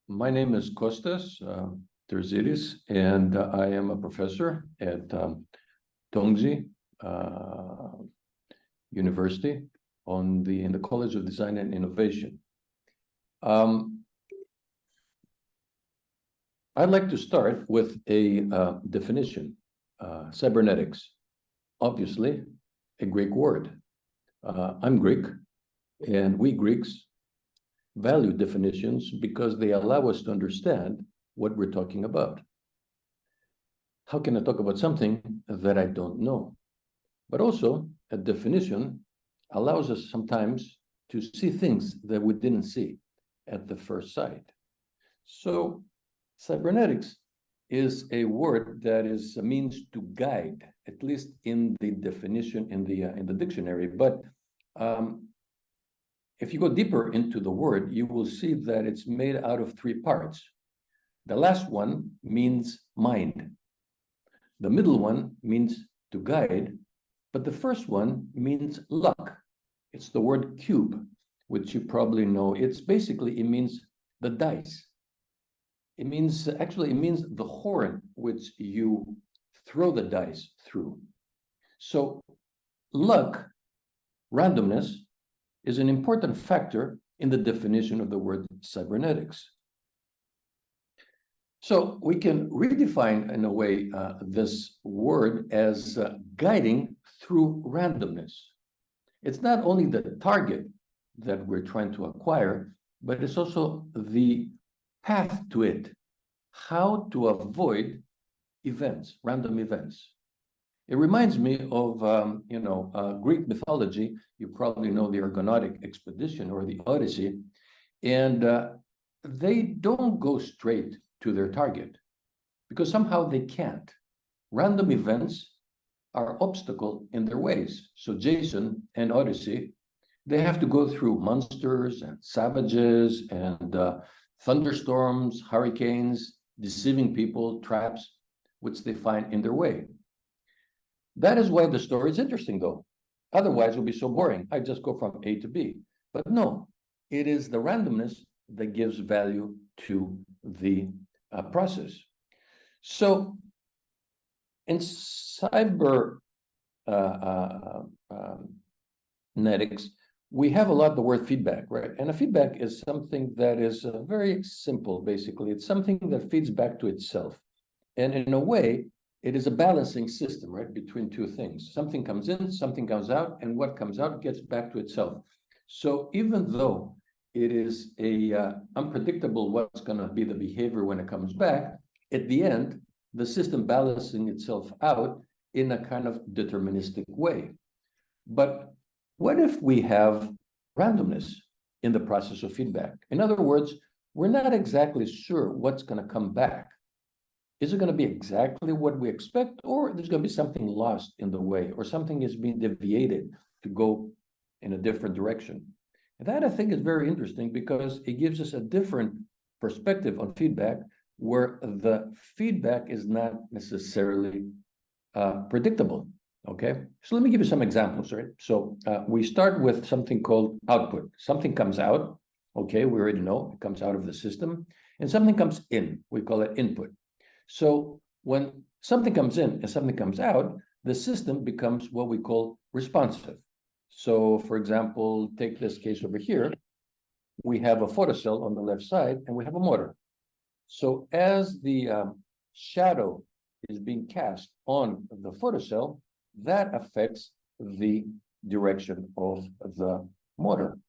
My name is Kostas Terzidis, and I am a professor at Tongji University in the College of Design and Innovation. I'd like to start with a definition. Cybernetics, obviously a Greek word. I'm Greek, and we Greeks value definitions because they allow us to understand what we're talking about. How can I talk about something that I don't know? But also, a definition allows us sometimes to see things that we didn't see at the first sight. So, cybernetics is a word that is a means to guide, at least in the definition in the dictionary. But if you go deeper into the word, you will see that it's made out of three parts. The last one means mind. The middle one means to guide, but the first one means luck. It's the word cube, which you probably know. It means the dice. It means the horn which you throw the dice through. So luck, randomness, is an important factor in the definition of the word cybernetics. So we can redefine, in a way, this word as guiding through randomness. It's not only the target that we're trying to acquire, but it's also the path to it, how to avoid events, random events. It reminds me of, Greek mythology. You probably know the Argonautic expedition or the Odyssey, and they don't go straight to their target because somehow they can't. Random events are obstacle in their ways. So Jason and Odyssey, they have to go through monsters and savages and thunderstorms, hurricanes, deceiving people, traps, which they find in their way. That is why the story is interesting, though. Otherwise, it would be so boring. I just go from A to B. But no, it is the randomness that gives value to the process. So in cybernetics, we have a lot of the word feedback, right? And a feedback is something that is very simple, basically. It's something that feeds back to itself. And in a way, it is a balancing system, right, between two things. Something comes in, something comes out, and what comes out gets back to itself. So even though it is unpredictable what's going to be the behavior when it comes back, at the end, the system balancing itself out in a kind of deterministic way. But what if we have randomness in the process of feedback? In other words, we're not exactly sure what's going to come back. Is it going to be exactly what we expect, or there's going to be something lost in the way, or something is being deviated to go in a different direction? And that, I think, is very interesting because it gives us a different perspective on feedback, where the feedback is not necessarily predictable. Okay, so let me give you some examples, right? So we start with something called output. Something comes out, okay, we already know it comes out of the system, and something comes in, we call it input. So when something comes in and something comes out, the system becomes what we call responsive. So for example, take this case over here. We have a photocell on the left side and we have a motor. So as the shadow is being cast on the photocell, that affects the direction of the motor.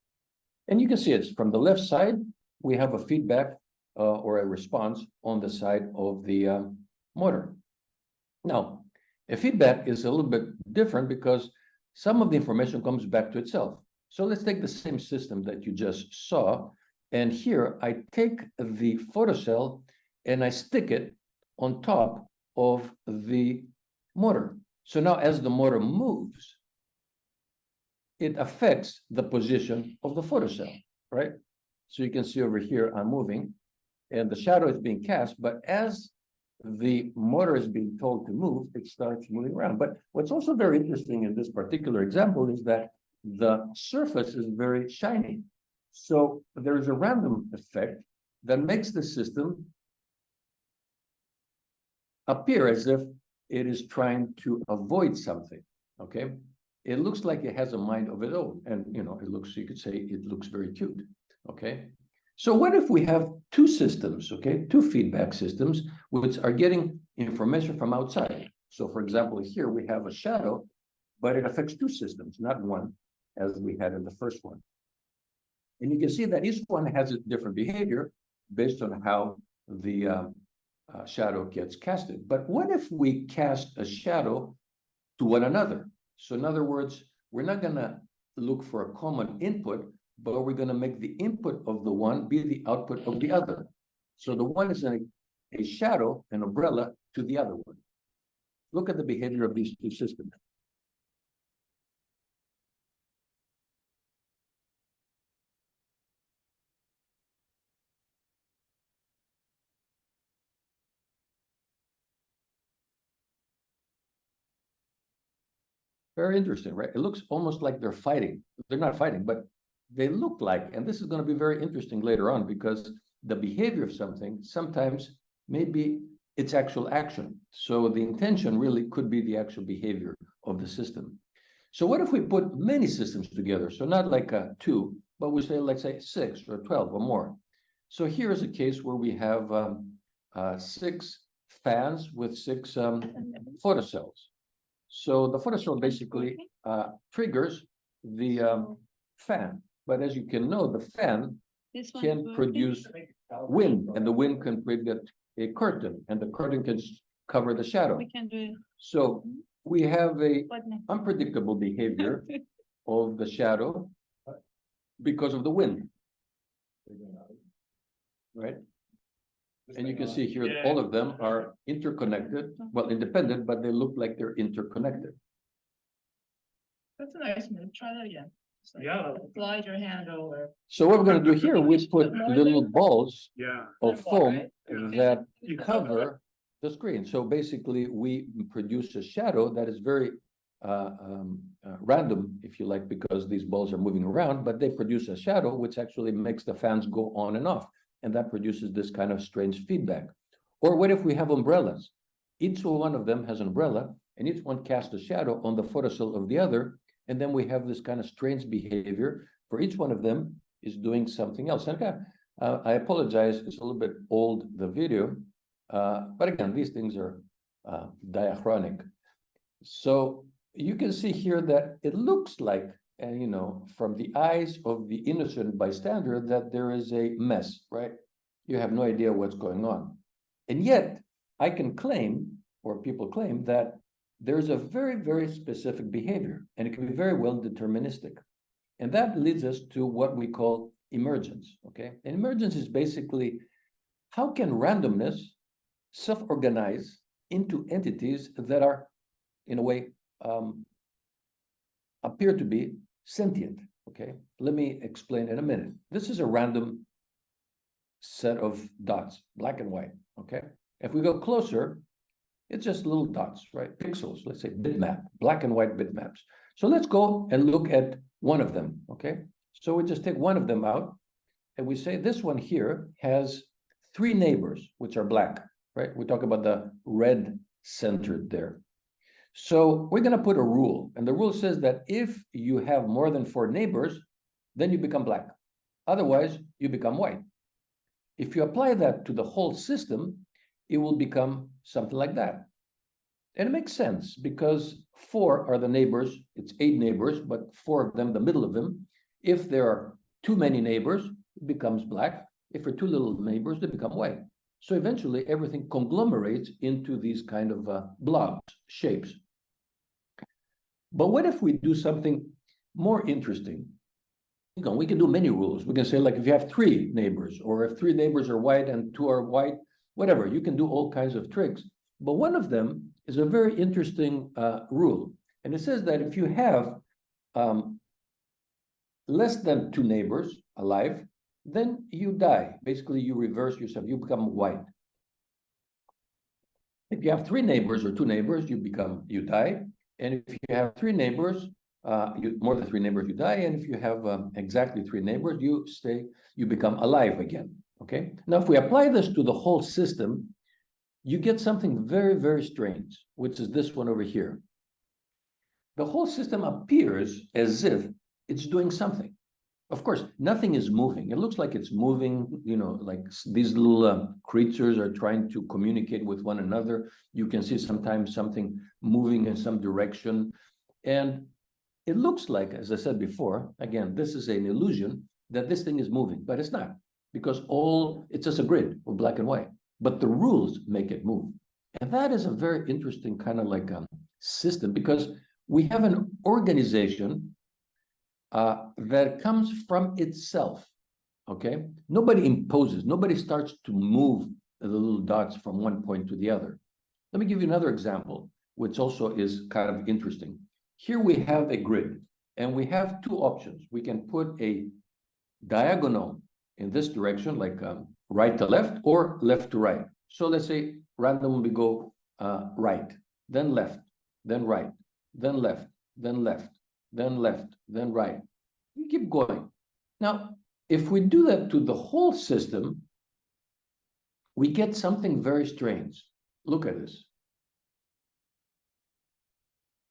And you can see it's from the left side, we have a feedback or a response on the side of the motor. Now, a feedback is a little bit different because some of the information comes back to itself. So let's take the same system that you just saw. And here I take the photocell and I stick it on top of the motor. So now as the motor moves, it affects the position of the photocell, right? So you can see over here, I'm moving and the shadow is being cast, but as the motor is being told to move, it starts moving around. But what's also very interesting in this particular example is that the surface is very shiny. So there is a random effect that makes the system appear as if it is trying to avoid something, okay? It looks like it has a mind of its own, and it looks, you could say it looks very cute, okay? So what if we have two systems, okay? Two feedback systems, which are getting information from outside. So for example, here we have a shadow, but it affects two systems, not one, as we had in the first one. And you can see that each one has a different behavior based on how the shadow gets casted. But what if we cast a shadow to one another? So in other words, we're not going to look for a common input, but we're going to make the input of the one be the output of the other. So the one is a shadow, an umbrella to the other one. Look at the behavior of these two systems. Very interesting, right? It looks almost like they're fighting. They're not fighting, but they look like, and this is going to be very interesting later on, because the behavior of something sometimes maybe its actual action. So the intention really could be the actual behavior of the system. So what if we put many systems together? So not like two, but we say, let's say 6 or 12 or more. So here is a case where we have 6 fans with 6 photocells. So the photocell basically triggers the fan. But as you can know, the fan can produce wind, and the wind can create a curtain, and the curtain can cover the shadow. We can do it. So we have a unpredictable behavior of the shadow because of the wind, right? And you can see here, all of them are interconnected, well, independent, but they look like they're interconnected. That's a nice move. Try that again. Slide your hand over. So what we're going to do here, we put little balls of foam that cover the screen. So basically, we produce a shadow that is very random, if you like, because these balls are moving around, but they produce a shadow which actually makes the fans go on and off. And that produces this kind of strange feedback. Or what if we have umbrellas? Each one of them has an umbrella, and each one casts a shadow on the photocell of the other, and then we have this kind of strange behavior for each one of them is doing something else. And again, I apologize, it's a little bit old, the video, but again, these things are diachronic. So you can see here that it looks like, from the eyes of the innocent bystander, that there is a mess, right? You have no idea what's going on. And yet, I can claim, or people claim, that there's a very, very specific behavior, and it can be very well deterministic. And that leads us to what we call emergence, okay? And emergence is basically, how can randomness self-organize into entities that are, in a way, appear to be sentient, okay? Let me explain in a minute. This is a random set of dots, black and white, okay? If we go closer, it's just little dots, right? Pixels, let's say bitmap, black and white bitmaps. So let's go and look at one of them, okay? So we just take one of them out, and we say this one here has 3 neighbors, which are black, right? We talk about the red centered there. So we're going to put a rule, and the rule says that if you have more than 4 neighbors, then you become black. Otherwise, you become white. If you apply that to the whole system, it will become something like that. And it makes sense because 4 are the neighbors. It's 8 neighbors, but 4 of them, the middle of them. If there are too many neighbors, it becomes black. If there are too little neighbors, they become white. So eventually, everything conglomerates into these kind of blobs, shapes. But what if we do something more interesting? We can do many rules. We can say, like, if you have 3 neighbors, or if 3 neighbors are white and 2 are white, whatever, you can do all kinds of tricks. But one of them is a very interesting rule. And it says that if you have less than 2 neighbors alive, then you die. Basically, you reverse yourself. You become white. If you have 3 neighbors or 2 neighbors, you die. And if you have 3 neighbors, more than 3 neighbors, you die. And if you have exactly 3 neighbors, you become alive again. Okay, now if we apply this to the whole system, you get something very, very strange, which is this one over here. The whole system appears as if it's doing something. Of course, nothing is moving. It looks like it's moving, you know, like these little creatures are trying to communicate with one another. You can see sometimes something moving in some direction. And it looks like, as I said before, again, this is an illusion that this thing is moving, but it's not, because it's just a grid of black and white, but the rules make it move. And that is a very interesting kind of like system, because we have an organization that comes from itself, okay? Nobody imposes, nobody starts to move the little dots from one point to the other. Let me give you another example, which also is kind of interesting. Here we have a grid, and we have two options. We can put a diagonal in this direction, like right to left or left to right. So let's say randomly go right, then left, then right, then left, then left, then left, then right. You keep going. Now, if we do that to the whole system, we get something very strange. Look at this.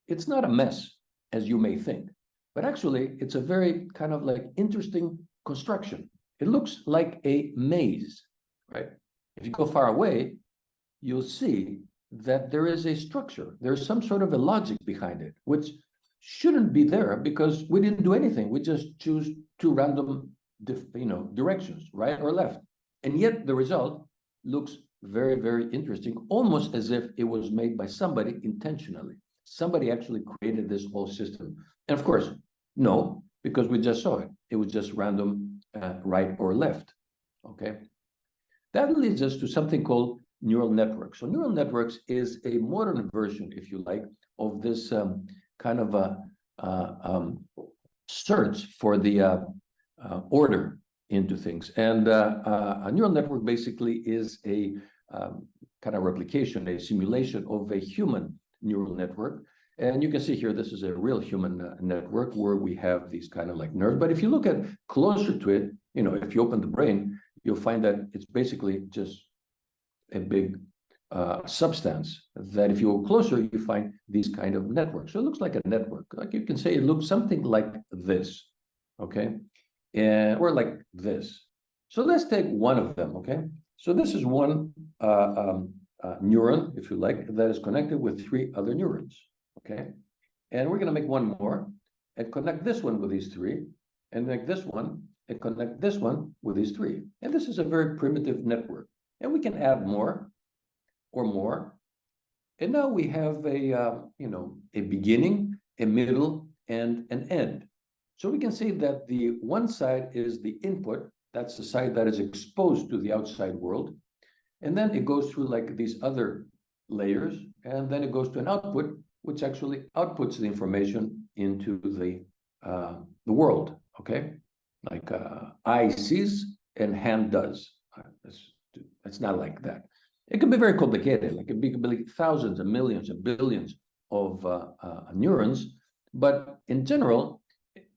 It's not a mess, as you may think, but actually it's a very kind of like interesting construction. It looks like a maze, right? If you go far away, you'll see that there is a structure. There's some sort of a logic behind it, which shouldn't be there because we didn't do anything. We just choose two random, directions, right or left. And yet the result looks very, very interesting, almost as if it was made by somebody intentionally. Somebody actually created this whole system. And of course, no, because we just saw it. It was just random right or left, okay? That leads us to something called neural networks. So neural networks is a modern version, if you like, of this kind of a search for the order into things. And a neural network basically is a kind of replication, a simulation of a human neural network. And you can see here, this is a real human network where we have these kind of like nerves. But if you look at closer to it, if you open the brain, you'll find that it's basically just a big substance that if you go closer, you find these kind of networks. So it looks like a network. Like you can say it looks something like this, okay? Or like this. So let's take one of them, okay? So this is one neuron, if you like, that is connected with three other neurons, okay? And we're gonna make one more and connect this one with these three, and make this one and connect this one with these three. And this is a very primitive network. And we can add more or more. And now we have a beginning, a middle, and an end. So we can say that the one side is the input. That's the side that is exposed to the outside world. And then it goes through like these other layers. And then it goes to an output, which actually outputs the information into the world, okay? Like eye sees and hand does. It's not like that. It can be very complicated. Like it could be like thousands and millions and billions of neurons. But in general,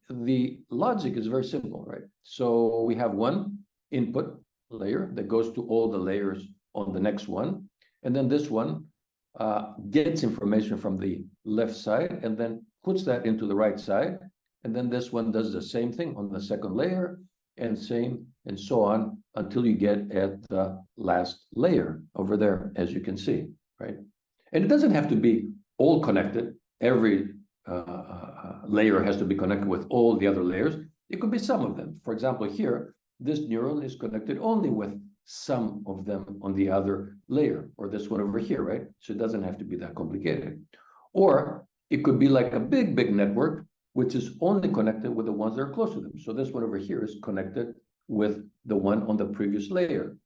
the logic is very simple, right? So we have one input layer that goes to all the layers on the next one. And then this one gets information from the left side and then puts that into the right side. And then this one does the same thing on the second layer and same and so on until you get at the last layer over there, as you can see, right? And it doesn't have to be all connected. Every layer has to be connected with all the other layers. It could be some of them. For example, here, this neuron is connected only with some of them on the other layer, or this one over here, right? So it doesn't have to be that complicated. Or it could be like a big, big network, which is only connected with the ones that are close to them. So this one over here is connected with the one on the previous layer,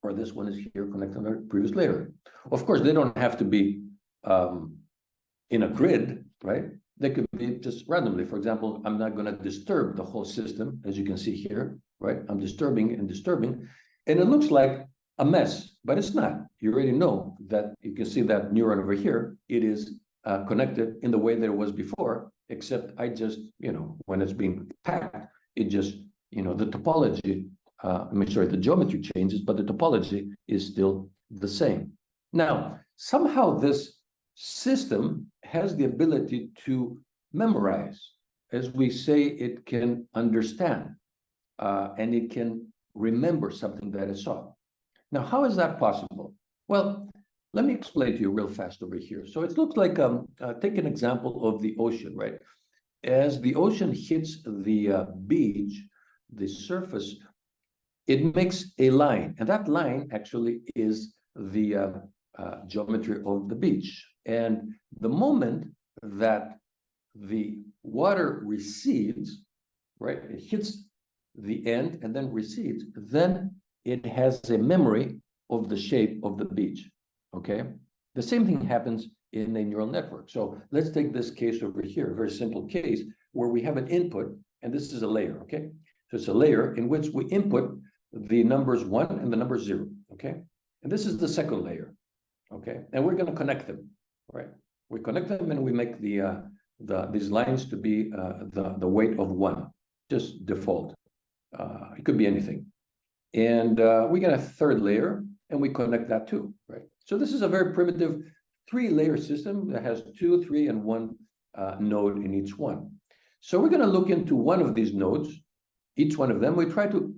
or this one is here connected on the previous layer. Of course, they don't have to be in a grid, right? They could be just randomly. For example, I'm not going to disturb the whole system, as you can see here, right? I'm disturbing and disturbing, and it looks like a mess, but it's not. You already know that. You can see that neuron over here. It is connected in the way that it was before, except I just, when it's being packed, it just, the topology the geometry changes, but the topology is still the same. Now, somehow this system has the ability to memorize. As we say, it can understand, and it can remember something that it saw. Now, how is that possible? Well, let me explain to you real fast over here. So it looks like, take an example of the ocean, right? As the ocean hits the beach, the surface, it makes a line, and that line actually is the geometry of the beach. And the moment that the water recedes, right, it hits the end and then recedes, then it has a memory of the shape of the beach, okay? The same thing happens in a neural network. So let's take this case over here, a very simple case where we have an input, and this is a layer, okay? So it's a layer in which we input the numbers 1 and the number 0, okay? And this is the second layer, okay? And we're going to connect them, right? We connect them and we make these lines to be the weight of 1, just default. It could be anything. And we get a third layer and we connect that too, right? So this is a very primitive 3-layer system that has 2, 3, and 1 node in each one. So we're going to look into one of these nodes, each one of them. We try to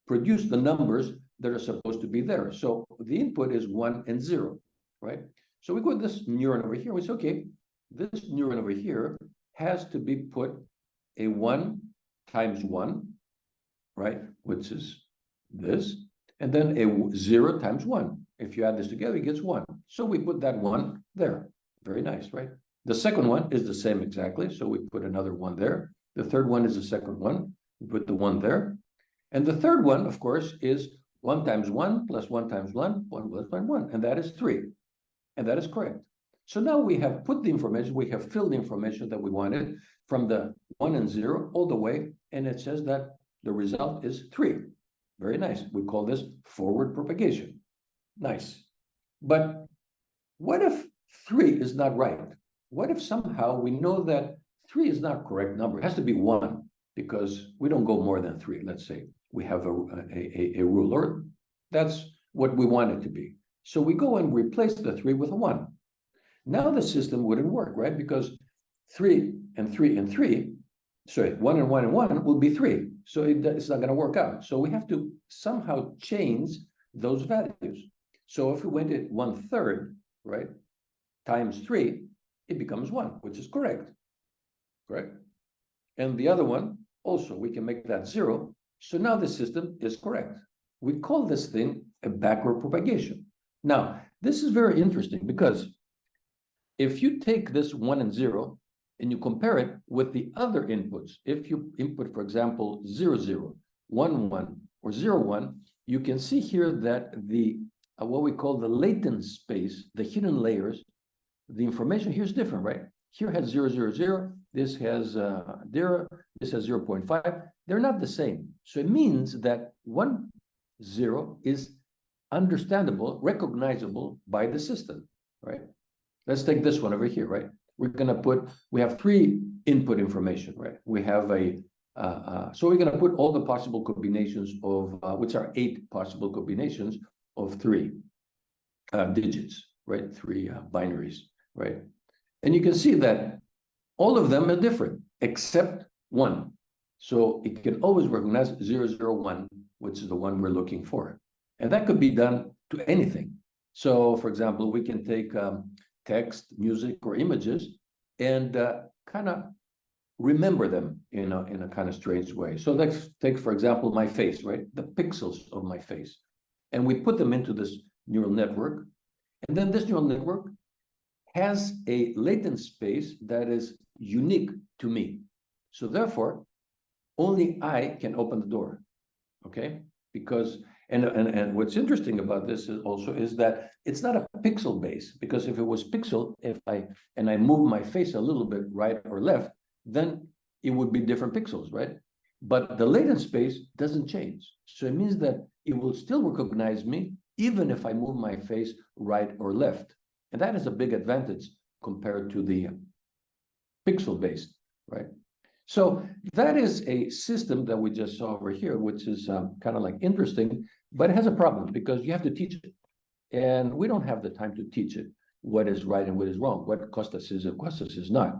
produce the numbers that are supposed to be there. So the input is 1 and 0, right? So we go to this neuron over here. We say, okay, this neuron over here has to be put a 1 times 1, right? Which is this, and then a 0 times 1. If you add this together, it gets 1. So we put that 1 there. Very nice, right? The second one is the same exactly. So we put another 1 there. The third one is the second one. We put the 1 there. And the third one, of course, is 1 times 1 plus 1 times 1, 1 plus 1, and that is 3. And that is correct. So now we have put the information, we have filled the information that we wanted from the 1 and 0 all the way, and it says that the result is 3. Very nice. We call this forward propagation. Nice. But what if 3 is not right? What if somehow we know that 3 is not a correct number? It has to be 1 because we don't go more than 3. Let's say we have a rule, or that's what we want it to be. So we go and replace the 3 with a 1. Now the system wouldn't work, right? Because 3 and 3 and 3, sorry, 1 and 1 and 1 will be 3. So it's not going to work out. So we have to somehow change those values. So if we went at 1/3, right, times 3, it becomes 1, which is correct, correct? And the other one, also, we can make that 0. So now the system is correct. We call this thing a backward propagation. Now, this is very interesting because if you take this 1 and 0 and you compare it with the other inputs, if you input, for example, 0, 0, 1, 1, or 0, 1, you can see here that the what we call the latent space, the hidden layers, the information here is different, right? Here has 0, 0, 0. This has 0. This has 0.5. They're not the same. So it means that 1, 0 is understandable, recognizable by the system, right? Let's take this one over here, right? We're going to we have 3 input information, right? We have so we're going to put all the possible combinations of, which are 8 possible combinations of 3 digits, right? 3 binaries, right? And you can see that all of them are different except 1. So it can always recognize 0, 0, 1, which is the one we're looking for. And that could be done to anything. So, for example, we can take text, music, or images and kind of remember them in a kind of strange way. So let's take, for example, my face, right? The pixels of my face. And we put them into this neural network. And then this neural network has a latent space that is unique to me. So therefore, only I can open the door, okay? Because, and what's interesting about this is also is that it's not a pixel base, because if it was pixel, and I move my face a little bit right or left, then it would be different pixels, right? But the latent space doesn't change. So it means that it will still recognize me even if I move my face right or left. And that is a big advantage compared to the pixel-based, right? So that is a system that we just saw over here, which is kind of like interesting, but it has a problem because you have to teach it. And we don't have the time to teach it, what is right and what is wrong, what Kostas is and Kostas is not.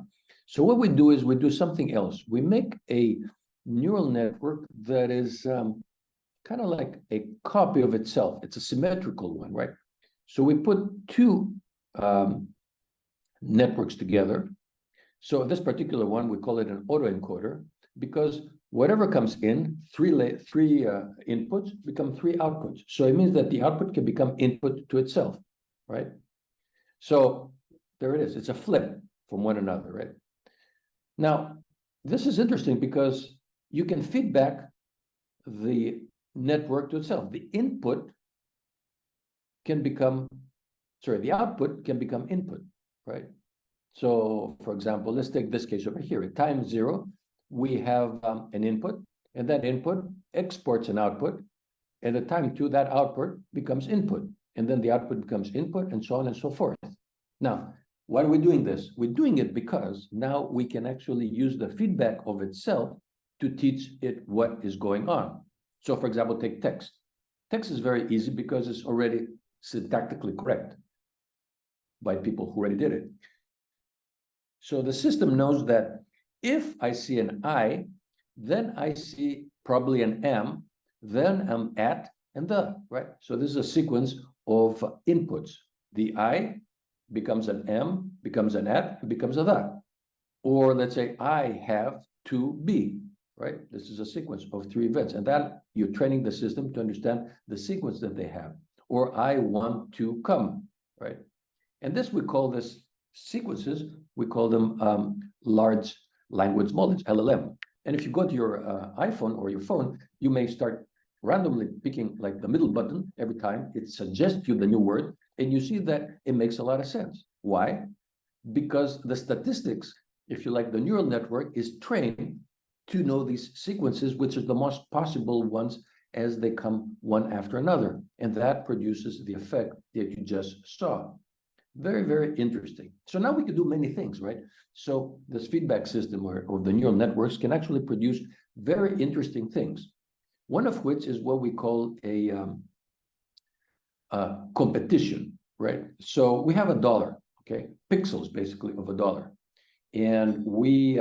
So what we do is we do something else. We make a neural network that is kind of like a copy of itself. It's a symmetrical one, right? So we put two networks together. So this particular one, we call it an autoencoder because whatever comes in, three inputs become three outputs. So it means that the output can become input to itself, right? So there it is. It's a flip from one another, right? Now, this is interesting because you can feed back the network to itself. The output can become input, right? So, for example, let's take this case over here. At time 0, we have an input, and that input exports an output. And at time 2, that output becomes input, and then the output becomes input, and so on and so forth. Now, why are we doing this? We're doing it because now we can actually use the feedback of itself to teach it what is going on. So, for example, take text. Text is very easy because it's already syntactically correct by people who already did it. So the system knows that if I see an I, then I see probably an M, then an at, and the, right? So this is a sequence of inputs. The I becomes an M, becomes an at, becomes a the. Or let's say I have to be, right? This is a sequence of 3 events. And that you're training the system to understand the sequence that they have. Or I want to come, right? And this, we call this sequences, we call them large language models, LLM. And if you go to your iPhone or your phone, you may start randomly picking like the middle button every time it suggests you the new word, and you see that it makes a lot of sense. Why? Because the statistics, if you like, the neural network is trained to know these sequences, which are the most possible ones as they come one after another. And that produces the effect that you just saw. Very, very interesting. So now we can do many things, right? So this feedback system or the neural networks can actually produce very interesting things. One of which is what we call a competition, right? So we have $1, okay? Pixels, basically, of $1. And we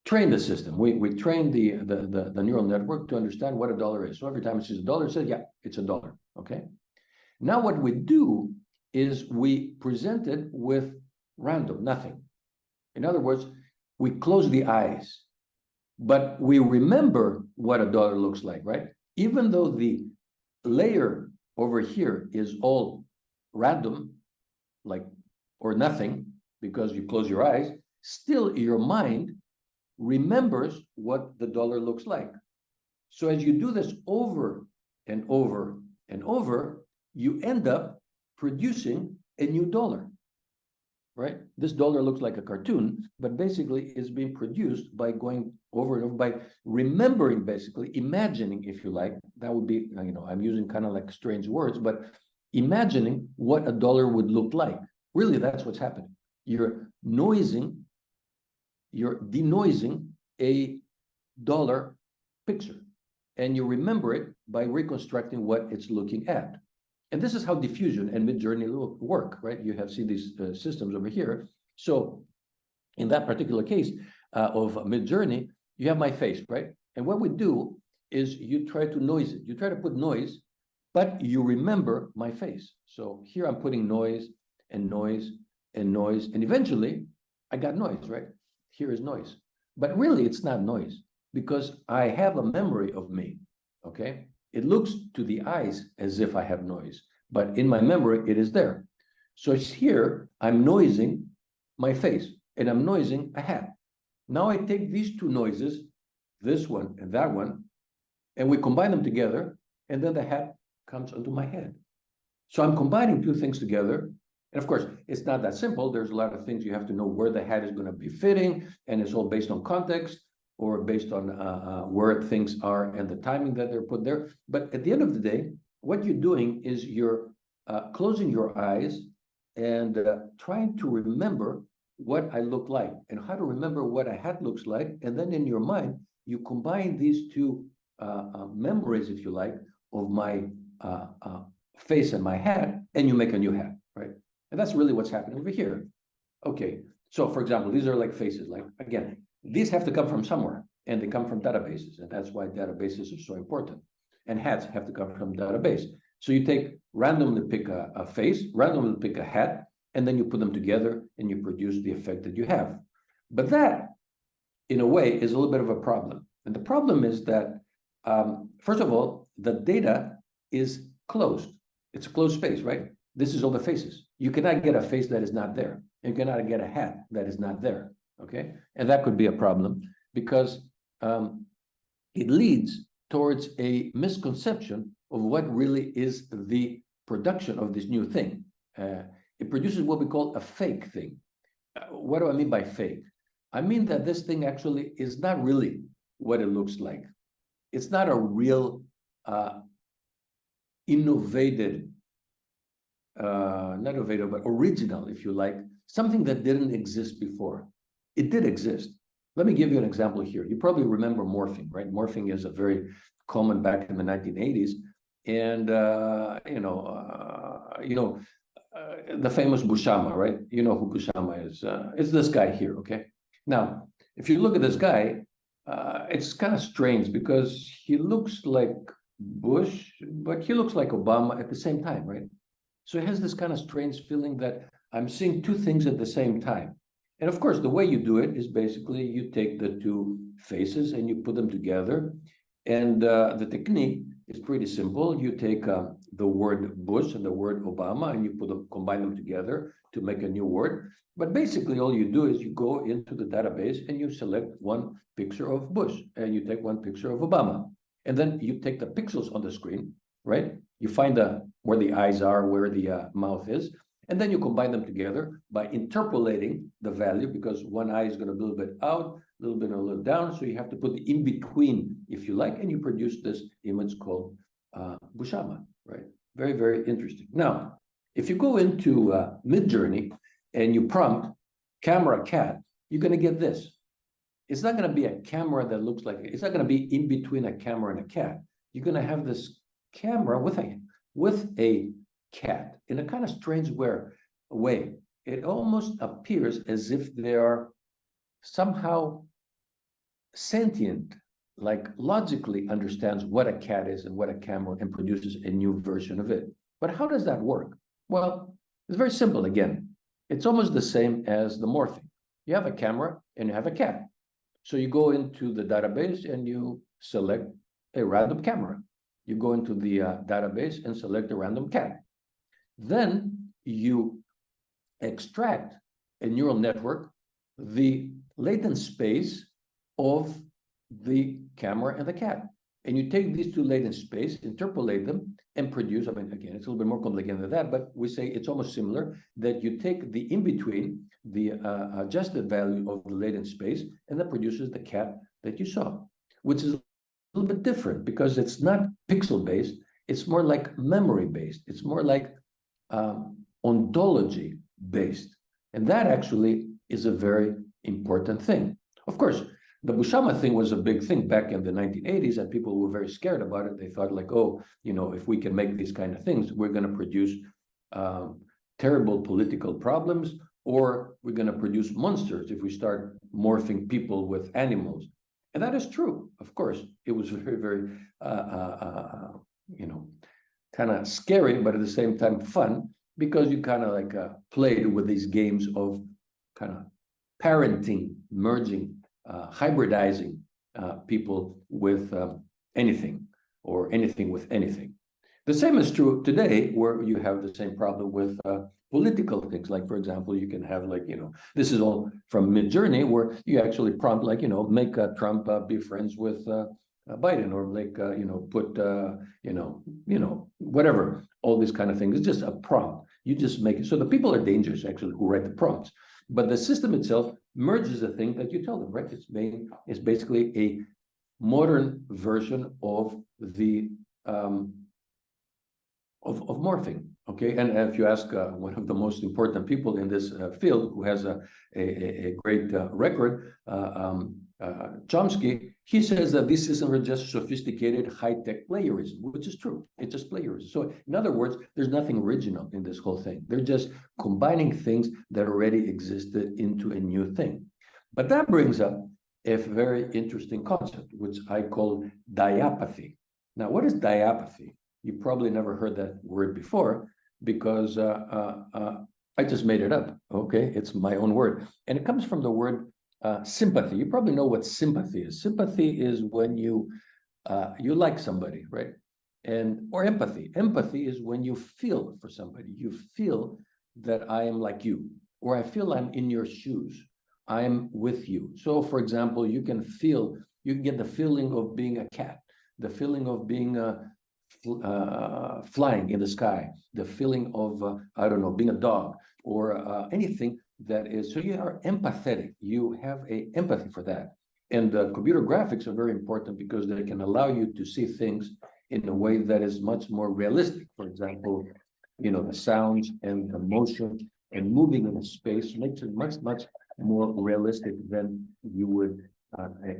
train the system. We train the neural network to understand what $1 is. So every time it sees $1, it says, yeah, it's $1, okay? Now what we do is we present it with random, nothing. In other words, we close the eyes, but we remember what $1 looks like, right? Even though the layer over here is all random, like, or nothing, because you close your eyes, still your mind remembers what the $1 looks like. So as you do this over and over and over, you end up producing a new $1, right? This $1 looks like a cartoon, but basically is being produced by going over and over, by remembering, basically, imagining, if you like. That would be, I'm using kind of like strange words, but imagining what $1 would look like. Really, that's what's happening. You're denoising a $1 picture, and you remember it by reconstructing what it's looking at. And this is how diffusion and Midjourney work, right? You have seen these systems over here. So in that particular case of Midjourney, you have my face, right? And what we do is you try to noise it. You try to put noise, but you remember my face. So here I'm putting noise and noise and noise. And eventually I got noise, right? Here is noise. But really it's not noise because I have a memory of me, okay? It looks to the eyes as if I have noise, but in my memory, it is there. So it's here, I'm noising my face, and I'm noising a hat. Now I take these two noises, this one and that one, and we combine them together, and then the hat comes onto my head. So I'm combining two things together. And of course, it's not that simple. There's a lot of things you have to know where the hat is going to be fitting, and it's all based on context, or based on where things are and the timing that they're put there. But at the end of the day, what you're doing is you're closing your eyes and trying to remember what I look like and how to remember what a hat looks like. And then in your mind, you combine these two memories, if you like, of my face and my hat, and you make a new hat, right? And that's really what's happening over here. Okay, so for example, these are like faces, like, again, these have to come from somewhere, and they come from databases, and that's why databases are so important. And hats have to come from database. So you randomly pick a face, randomly pick a hat, and then you put them together and you produce the effect that you have. But that, in a way, is a little bit of a problem. And the problem is that, first of all, the data is closed. It's a closed space, right? This is all the faces. You cannot get a face that is not there. You cannot get a hat that is not there, okay? And that could be a problem because it leads towards a misconception of what really is the production of this new thing. It produces what we call a fake thing. What do I mean by fake? I mean that this thing actually is not really what it looks like. It's not a real but original, if you like, something that didn't exist before. It did exist. Let me give you an example here. You probably remember morphing, right? Morphing is a very common back in the 1980s. And, the famous Bushama, right? You know who Bushama is. It's this guy here, okay? Now, if you look at this guy, it's kind of strange because he looks like Bush, but he looks like Obama at the same time, right? So it has this kind of strange feeling that I'm seeing two things at the same time. And of course, the way you do it is basically you take the two faces and you put them together. And the technique is pretty simple. You take the word Bush and the word Obama and you combine them together to make a new word. But basically, all you do is you go into the database and you select one picture of Bush and you take one picture of Obama. And then you take the pixels on the screen, right? You find where the eyes are, where the mouth is, and then you combine them together by interpolating the value because one eye is going to be a little bit out, a little bit a little down. So you have to put the in between, if you like, and you produce this image called Bushama, right? Very, very interesting. Now, if you go into Midjourney and you prompt camera cat, you're going to get this. It's not going to be a camera that looks like, it's not going to be in between a camera and a cat. You're going to have this camera with a cat in a kind of strange way. It almost appears as if they are somehow sentient, like logically understands what a cat is and what a camera and produces a new version of it. But how does that work? Well, it's very simple again. It's almost the same as the morphing. You have a camera and you have a cat. So you go into the database and you select a random camera. You go into the database and select a random cat. Then you extract a neural network, the latent space of the camera and the cat. And you take these two latent space, interpolate them, and produce, I mean, again, it's a little bit more complicated than that, but we say it's almost similar, that you take the in-between, the adjusted value of the latent space, and that produces the cat that you saw, which is a little bit different because it's not pixel-based, it's more like memory-based, it's more like ontology-based. And that actually is a very important thing. Of course, the Bushama thing was a big thing back in the 1980s, and people were very scared about it. They thought like, oh, if we can make these kind of things, we're going to produce terrible political problems, or we're going to produce monsters if we start morphing people with animals. And that is true. Of course, it was very, very, kind of scary, but at the same time fun, because you kind of like played with these games of kind of parenting, merging, hybridizing people with anything or anything with anything. The same is true today, where you have the same problem with political things. Like, for example, you can have like, this is all from Midjourney, where you actually prompt like, make Trump be friends with Biden, or like, put, whatever, all these kind of things. It's just a prompt. You just make it. So the people are dangerous, actually, who write the prompts. But the system itself merges the thing that you tell them, right? It's basically a modern version of the of morphing. Okay, and if you ask one of the most important people in this field, who has a great record, Chomsky, he says that this isn't just sophisticated high-tech plagiarism, which is true. It's just plagiarism. So in other words, there's nothing original in this whole thing. They're just combining things that already existed into a new thing. But that brings up a very interesting concept, which I call diapathy. Now, what is diapathy? You probably never heard that word before, because I just made it up, okay? It's my own word. And it comes from the word sympathy. You probably know what sympathy is. Sympathy is when you like somebody, right? Or empathy. Empathy is when you feel for somebody. You feel that I am like you, or I feel I'm in your shoes. I'm with you. So, for example, you can get the feeling of being a cat, the feeling of being flying in the sky, the feeling of, I don't know, being a dog, or anything that is, so you are empathetic. You have a empathy for that. And computer graphics are very important because they can allow you to see things in a way that is much more realistic. For example, the sounds and the motion and moving in a space makes it much, much more realistic than you would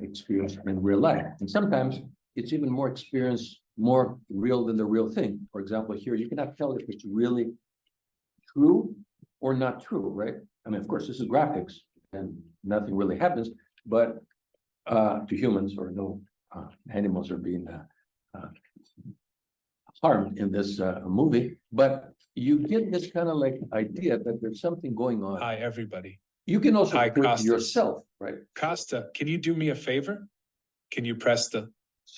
experience in real life. And sometimes it's even more real than the real thing. For example, here, you cannot tell if it's really true or not true, right? I mean, of course, this is graphics and nothing really happens, but to humans, or no animals are being harmed in this movie, but you get this kind of like idea that there's something going on. Hi, everybody. You can also Hi, put Kostas. yourself, right? Costa, can you do me a favor? Can you press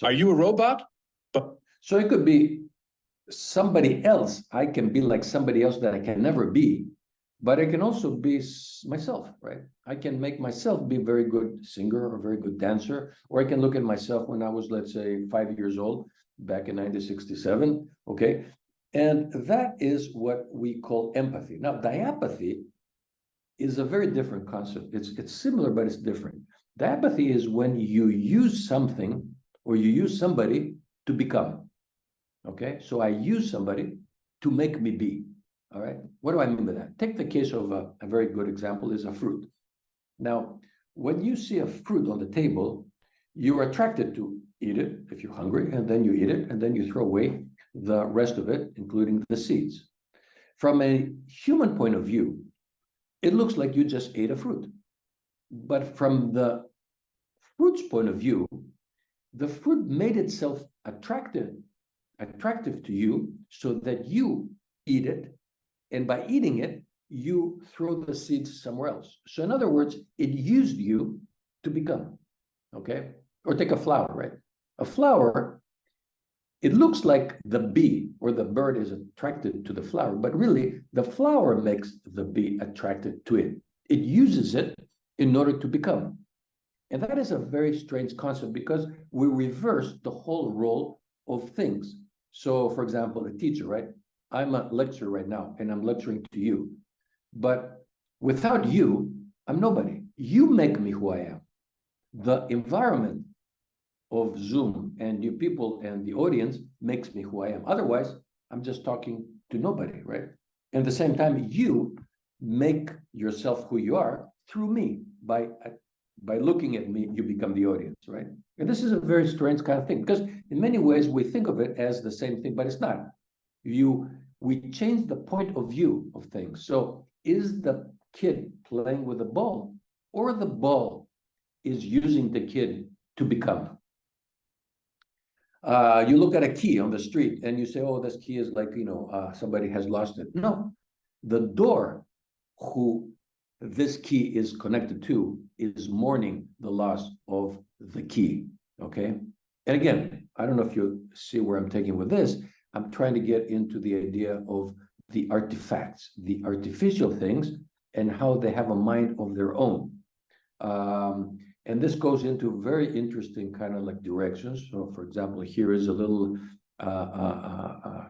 are you a robot? So it could be somebody else. I can be like somebody else that I can never be, but I can also be myself, right? I can make myself be a very good singer or a very good dancer, or I can look at myself when I was, let's say, 5 years old, back in 1967, okay? And that is what we call empathy. Now, diapathy is a very different concept. It's similar, but it's different. Diapathy is when you use something or you use somebody to become, okay? So I use somebody to make me be, all right? What do I mean by that? Take the case of a very good example is a fruit. Now, when you see a fruit on the table, you're attracted to eat it if you're hungry, and then you eat it, and then you throw away the rest of it, including the seeds. From a human point of view, it looks like you just ate a fruit. But from the fruit's point of view, the fruit made itself attractive to you so that you eat it. And by eating it, you throw the seeds somewhere else. So in other words, it used you to become, okay? Or take a flower, right? A flower, it looks like the bee or the bird is attracted to the flower, but really the flower makes the bee attracted to it. It uses it in order to become. And that is a very strange concept because we reverse the whole role of things. So for example, a teacher, right? I'm a lecturer right now and I'm lecturing to you, but without you, I'm nobody. You make me who I am. The environment of Zoom and you people and the audience makes me who I am. Otherwise, I'm just talking to nobody, right? And at the same time, you make yourself who you are through me. By looking at me, you become the audience, right? And this is a very strange kind of thing because in many ways we think of it as the same thing, but it's not. We change the point of view of things. So is the kid playing with the ball or the ball is using the kid to become? You look at a key on the street and you say, oh, this key is like, somebody has lost it. No, the door who this key is connected to is mourning the loss of the key, okay? And again, I don't know if you see where I'm taking with this. I'm trying to get into the idea of the artifacts, the artificial things, and how they have a mind of their own. And this goes into very interesting kind of like directions. So for example, here is a little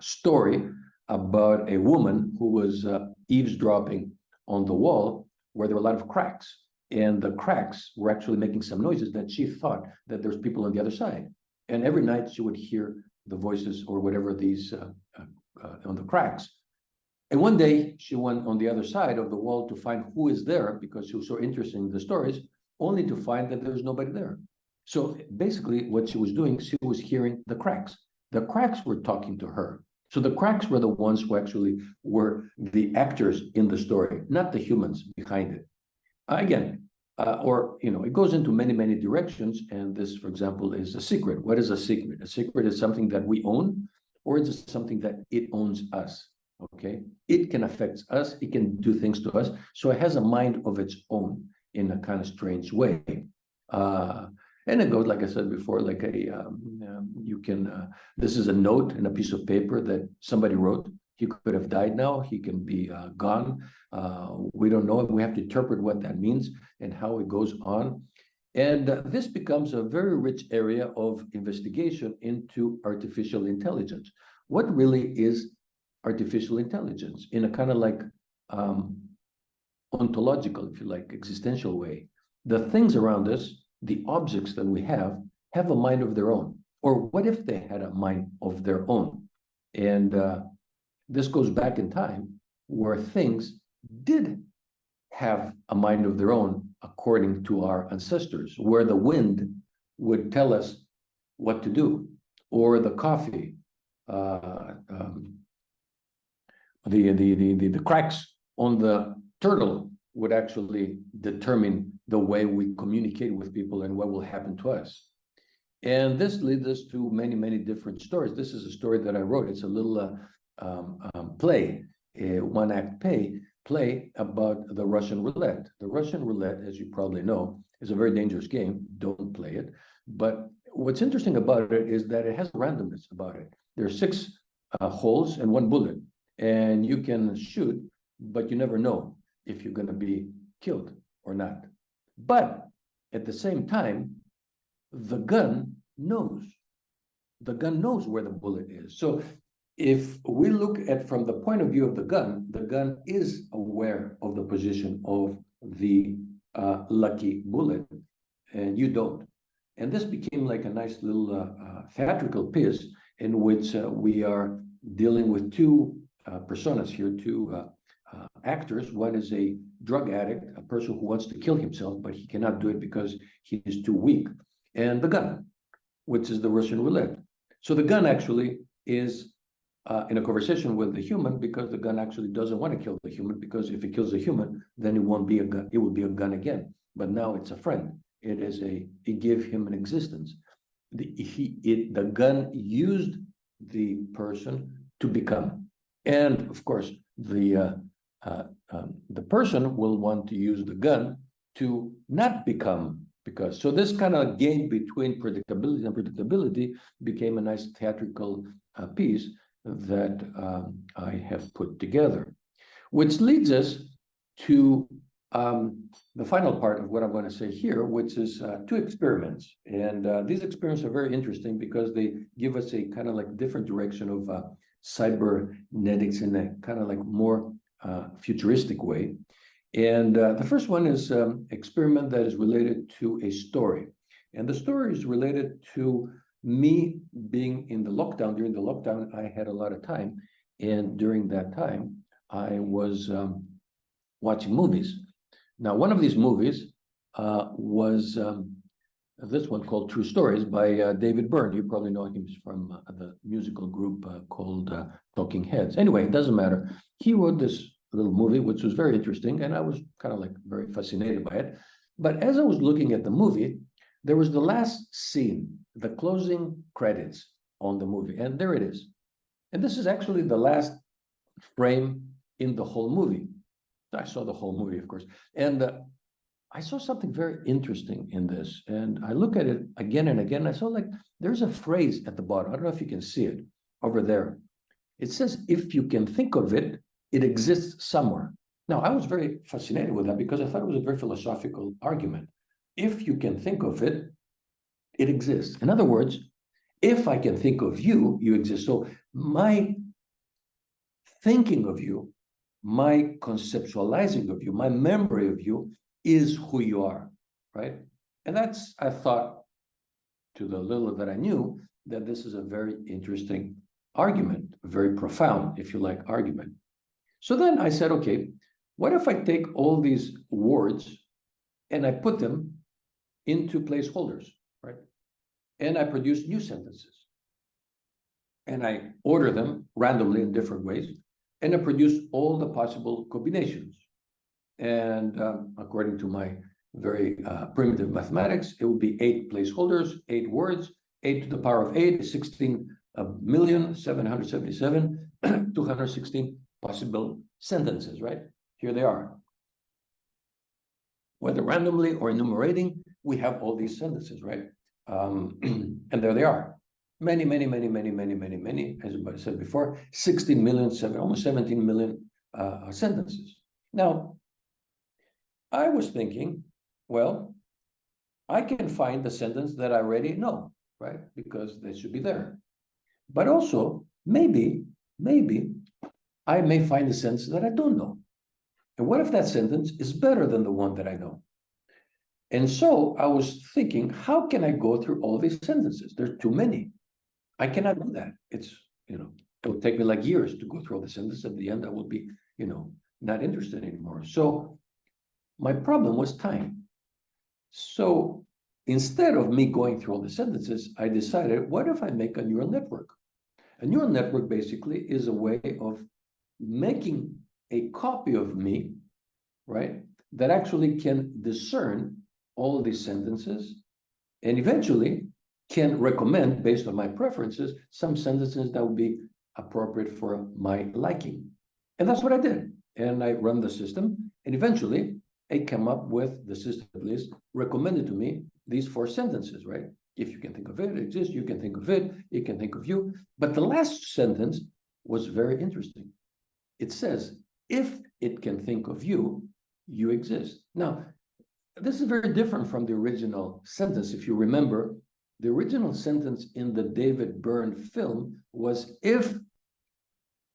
story about a woman who was eavesdropping on the wall where there were a lot of cracks. And the cracks were actually making some noises that she thought that there's people on the other side. And every night she would hear the voices or whatever these on the cracks. And one day she went on the other side of the wall to find who is there because she was so interested in the stories, only to find that there's nobody there. So basically what she was doing, she was hearing the cracks. The cracks were talking to her. So the cracks were the ones who actually were the actors in the story, not the humans behind it. It goes into many, many directions. And this, for example, is a secret. What is a secret? A secret is something that we own, or is it something that it owns us? Okay, it can affect us, it can do things to us, so it has a mind of its own in a kind of strange way. And it goes, like I said before, like this is a note in a piece of paper that somebody wrote. He could have died now, he can be gone. We don't know, we have to interpret what that means and how it goes on. And this becomes a very rich area of investigation into artificial intelligence. What really is artificial intelligence in a kind of like ontological, if you like, existential way? The things around us, the objects that we have a mind of their own. Or what if they had a mind of their own? And this goes back in time where things did have a mind of their own according to our ancestors, where the wind would tell us what to do, or the coffee, the cracks on the turtle would actually determine the way we communicate with people and what will happen to us. And this leads us to many, many different stories. This is a story that I wrote. It's a little play, a one-act play about the Russian roulette. The Russian roulette, as you probably know, is a very dangerous game. Don't play it. But what's interesting about it is that it has randomness about it. There are 6 holes and 1 bullet. And you can shoot, but you never know if you're going to be killed or not. But at the same time, the gun knows. The gun knows where the bullet is. So if we look at from the point of view of the gun is aware of the position of the lucky bullet, and you don't. And this became like a nice little theatrical piece in which we are dealing with 2 personas here, 2 actors. One is a drug addict, a person who wants to kill himself, but he cannot do it because he is too weak. And the gun, which is the Russian roulette. So the gun actually is in a conversation with the human, because the gun actually doesn't want to kill the human, because if it kills the human, then it won't be a gun, it will be a gun again. But now it's a friend. It gave him an existence. The gun used the person to become. And of course, the person will want to use the gun to not become, because so this kind of game between predictability and unpredictability became a nice theatrical piece that I have put together, which leads us to the final part of what I'm going to say here, which is 2 experiments. And these experiments are very interesting because they give us a kind of like different direction of cybernetics in a kind of like more futuristic way. And the first one is experiment that is related to a story. And the story is related to me being in the lockdown. During the lockdown, I had a lot of time. And during that time, I was watching movies. Now, one of these movies was this one called True Stories by David Byrne. You probably know him from the musical group called Talking Heads. Anyway, it doesn't matter. He wrote this little movie, which was very interesting, and I was kind of like very fascinated by it. But as I was looking at the movie, there was the last scene, the closing credits on the movie, and there it is. And this is actually the last frame in the whole movie. I saw the whole movie, of course, and I saw something very interesting in this. And I look at it again and again. I saw like there's a phrase at the bottom. I don't know if you can see it over there. It says, if you can think of it, it exists somewhere. Now, I was very fascinated with that because I thought it was a very philosophical argument. If you can think of it, it exists. In other words, if I can think of you, you exist. So my thinking of you, my conceptualizing of you, my memory of you is who you are, right? And that's, I thought, to the little that I knew, that this is a very interesting argument, a very profound, if you like, argument. So then I said, okay, what if I take all these words and I put them into placeholders, right? And I produce new sentences. And I order them randomly in different ways. And I produce all the possible combinations. And according to my very primitive mathematics, it would be 8 placeholders, 8 words, 8 to the power of 8 is 16,777,216 possible sentences, right? Here they are. Whether randomly or enumerating, we have all these sentences, right? And there they are. Many, as I said before, 16 million, almost 17 million sentences. Now, I was thinking, well, I can find the sentence that I already know, right? Because they should be there. But also, maybe I may find a sentence that I don't know. And what if that sentence is better than the one that I know? And so I was thinking, how can I go through all these sentences? There's too many. I cannot do that. It's, it would take me like years to go through all the sentences. At the end, I would be, not interested anymore. So my problem was time. So instead of me going through all the sentences, I decided, what if I make a neural network? A neural network basically is a way of making a copy of me, right, that actually can discern all of these sentences and eventually can recommend, based on my preferences, some sentences that would be appropriate for my liking. And that's what I did. And I run the system, and eventually I came up with, the system at least, recommended to me these 4 sentences, right? If you can think of it, it exists, you can think of it, it can think of you. But the last sentence was very interesting. It says, if it can think of you, you exist. Now, this is very different from the original sentence. If you remember, the original sentence in the David Byrne film was, if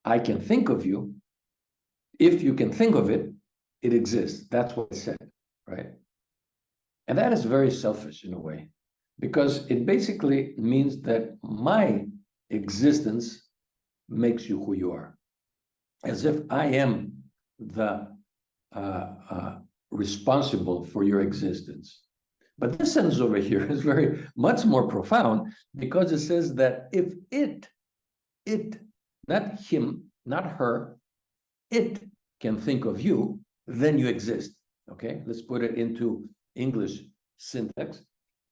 I can think of you, if you can think of it, it exists. That's what it said, right? And that is very selfish in a way, because it basically means that my existence makes you who you are, as if I am the responsible for your existence. But this sentence over here is very much more profound, because it says that if it, not him, not her, it can think of you, then you exist. Okay, let's put it into English syntax.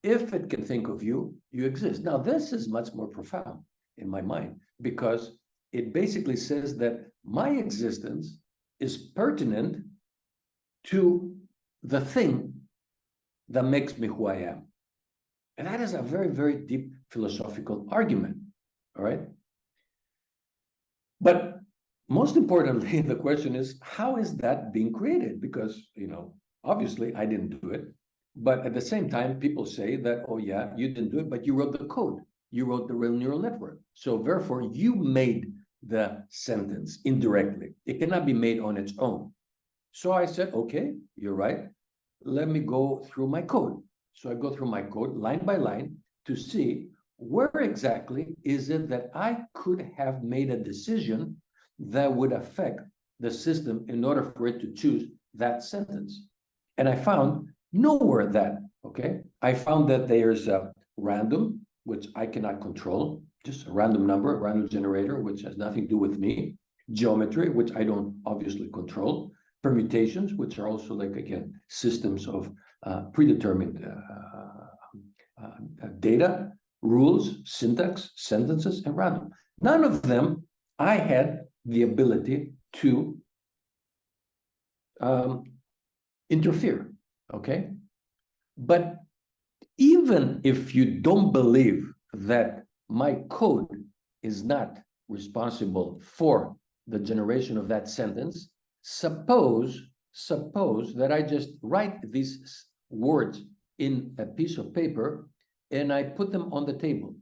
If it can think of you, you exist. Now, this is much more profound in my mind, because it basically says that my existence is pertinent to the thing that makes me who I am. And that is a very, very deep philosophical argument, all right? But most importantly, the question is, how is that being created? Because, obviously I didn't do it, but at the same time, people say that, oh yeah, you didn't do it, but you wrote the code. You wrote the real neural network. So therefore, you made the sentence indirectly. It cannot be made on its own. So I said, okay, you're right. Let me go through my code. So I go through my code line by line to see where exactly is it that I could have made a decision that would affect the system in order for it to choose that sentence. And I found nowhere that, okay? I found that there's a random, which I cannot control, just a random number, a random generator, which has nothing to do with me, geometry, which I don't obviously control, permutations, which are also, like, again, systems of predetermined data, rules, syntax, sentences, and random. None of them I had the ability to interfere, okay? But even if you don't believe that my code is not responsible for the generation of that sentence, suppose that I just write these words in a piece of paper and I put them on the table.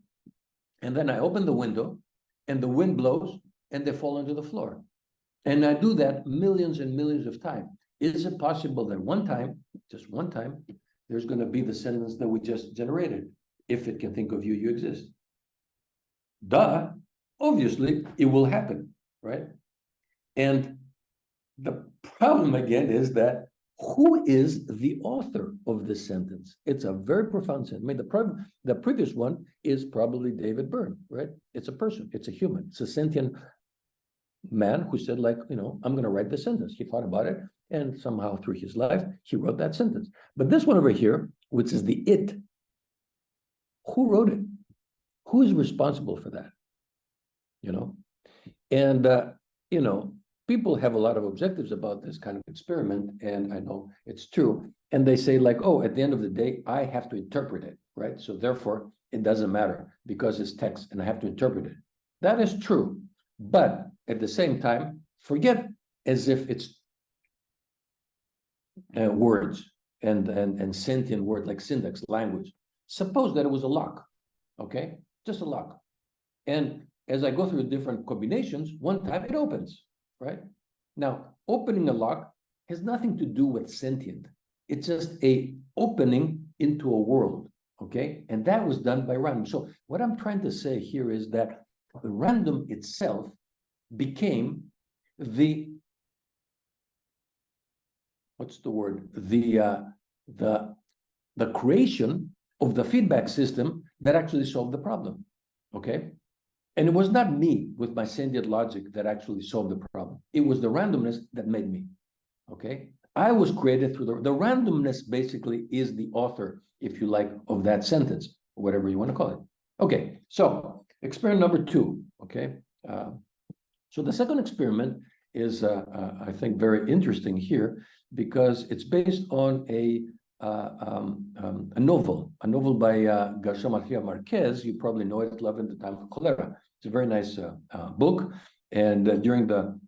And then I open the window and the wind blows and they fall onto the floor. And I do that millions and millions of times. Is it possible that one time, just one time, there's going to be the sentence that we just generated? If it can think of you, you exist. Duh. obviously it will happen, right? And the problem again is that who is the author of this sentence? It's a very profound sentence. I mean, the previous one is probably David Byrne, right? It's a person, it's a human, it's a sentient man who said, like, you know, I'm going to write this sentence. He thought about it, and somehow through his life, he wrote that sentence. But this one over here, which is the it, who wrote it? Who is responsible for that? You know, and you know, people have a lot of objectives about this kind of experiment, and I know it's true. And they say, like, oh, at the end of the day, I have to interpret it, right? So therefore, it doesn't matter because it's text and I have to interpret it. That is true. But at the same time, forget as if it's words and sentient word like syntax, language. Suppose that it was a lock, okay? Just a lock. And as I go through different combinations, one time it opens, right? Now, opening a lock has nothing to do with sentient. It's just a opening into a world, okay? And that was done by random. So what I'm trying to say here is that the random itself became the, what's the word? The creation of the feedback system that actually solved the problem, okay? And it was not me with my sentient logic that actually solved the problem. It was the randomness that made me, okay? I was created through the randomness basically is the author, if you like, of that sentence, or whatever you want to call it. Okay, so experiment number 2, okay? So the second experiment is, I think, very interesting here because it's based on a novel by Garcia Marquez. You probably know it, Love in the Time of Cholera. It's a very nice book. And during the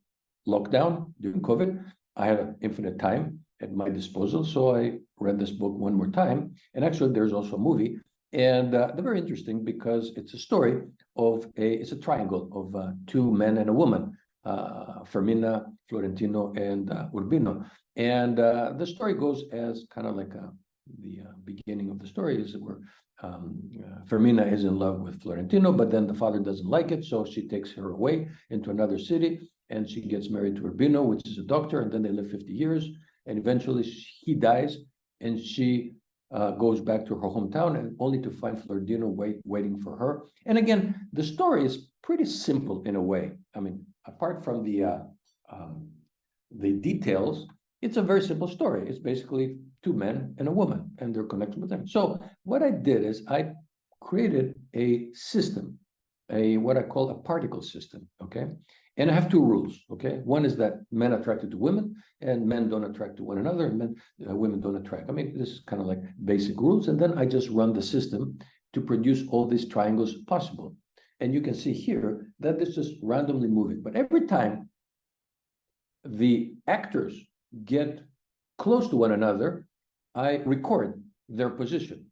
lockdown, during COVID, I had an infinite time at my disposal. So I read this book one more time. And actually, there's also a movie. And they're very interesting because it's a story of it's a triangle of 2 men and a woman, Fermina, Florentino, and Urbino. And the story goes as kind of like the beginning of the story is where Fermina is in love with Florentino, but then the father doesn't like it, so she takes her away into another city, and she gets married to Urbino, which is a doctor, and then they live 50 years, and eventually he dies, and she goes back to her hometown, and only to find Florentino waiting for her. And again, the story is pretty simple in a way. I mean, apart from the details, it's a very simple story. It's basically 2 men and a woman and their connection with them. So what I did is I created a system, what I call a particle system, okay? And I have 2 rules, okay? One is that men attracted to women and men don't attract to one another, and women don't attract. I mean, this is kind of like basic rules. And then I just run the system to produce all these triangles possible. And you can see here that this is randomly moving. But every time the actors get close to one another, I record their position,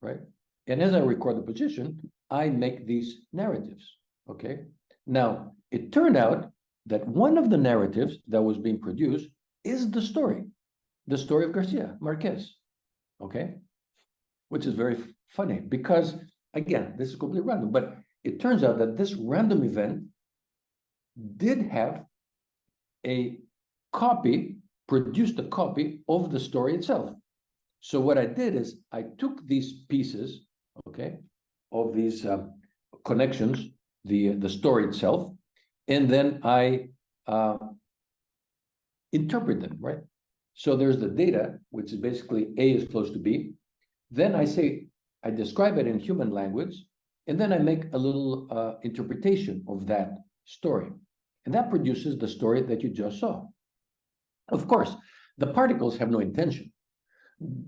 right? And as I record the position, I make these narratives, okay? Now, it turned out that one of the narratives that was being produced is the story of Garcia Marquez, okay? Which is very funny because, again, this is completely random, but it turns out that this random event did have a copy, produced a copy of the story itself. So what I did is I took these pieces, okay, of these connections, the story itself, and then I interpret them, right? So there's the data, which is basically A is close to B. Then I describe it in human language, and then I make a little interpretation of that story. And that produces the story that you just saw. Of course, the particles have no intention.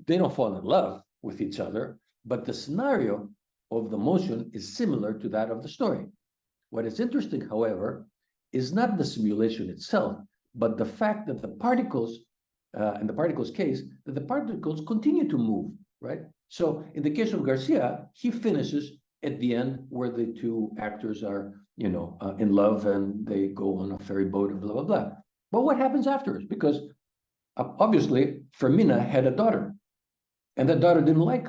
They don't fall in love with each other, but the scenario of the motion is similar to that of the story. What is interesting, however, is not the simulation itself, but the fact that the particles, in the particles case, that the particles continue to move, right? So in the case of Garcia, he finishes at the end where the 2 actors are, you know, in love and they go on a ferry boat and blah, blah, blah. But what happens afterwards? Because obviously, Fermina had a daughter, and that daughter didn't like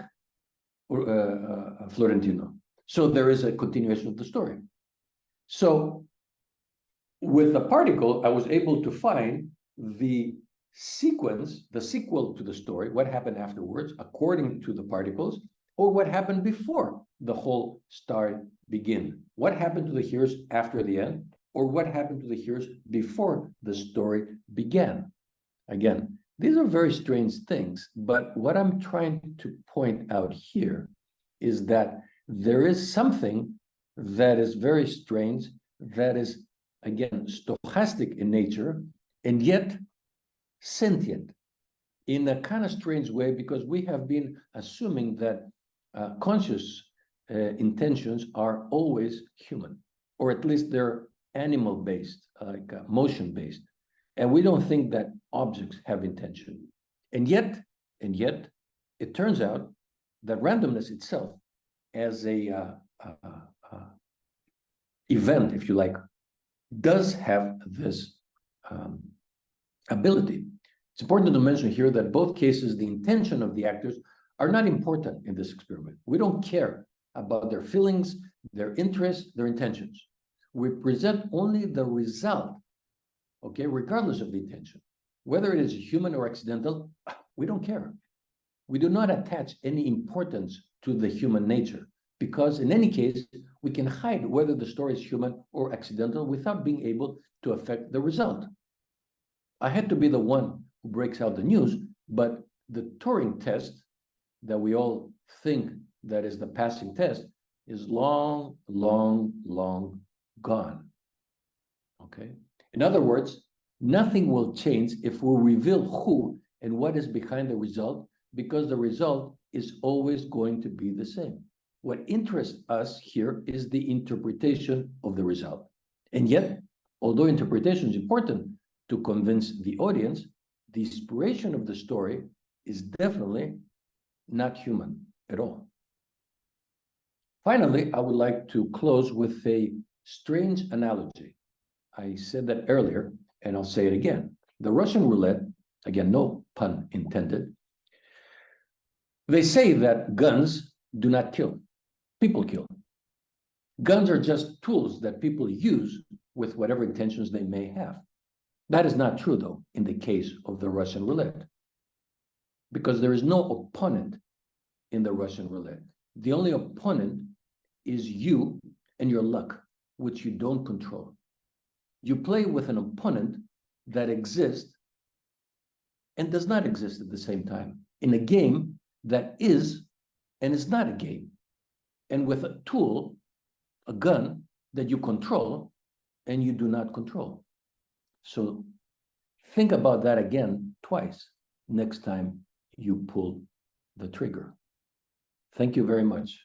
Florentino. So there is a continuation of the story. So with the particle, I was able to find the sequence, the sequel to the story, what happened afterwards, according to the particles, or what happened before the whole story began. What happened to the heroes after the end, or what happened to the heroes before the story began. Again, these are very strange things, but what I'm trying to point out here is that there is something that is very strange, that is, again, stochastic in nature, and yet sentient in a kind of strange way, because we have been assuming that conscious intentions are always human, or at least they're animal-based, like motion-based. And we don't think that objects have intention. And yet, it turns out that randomness itself, as a event, if you like, does have this ability. It's important to mention here that both cases, the intention of the actors are not important in this experiment. We don't care about their feelings, their interests, their intentions. We present only the result, okay, regardless of the intention. Whether it is human or accidental, we don't care. We do not attach any importance to the human nature, because in any case, we can hide whether the story is human or accidental without being able to affect the result. I had to be the one who breaks out the news, but the Turing test that we all think that is the passing test is long gone, okay? In other words, nothing will change if we reveal who and what is behind the result, because the result is always going to be the same. What interests us here is the interpretation of the result. And yet, although interpretation is important to convince the audience, the inspiration of the story is definitely not human at all. Finally, I would like to close with a strange analogy. I said that earlier, and I'll say it again. The Russian roulette, again, no pun intended. They say that guns do not kill, people kill. Guns are just tools that people use with whatever intentions they may have. That is not true, though, in the case of the Russian roulette, because there is no opponent in the Russian roulette. The only opponent is you and your luck, which you don't control. You play with an opponent that exists and does not exist at the same time, in a game that is and is not a game, and with a tool, a gun, that you control and you do not control. So think about that again twice next time you pull the trigger. Thank you very much.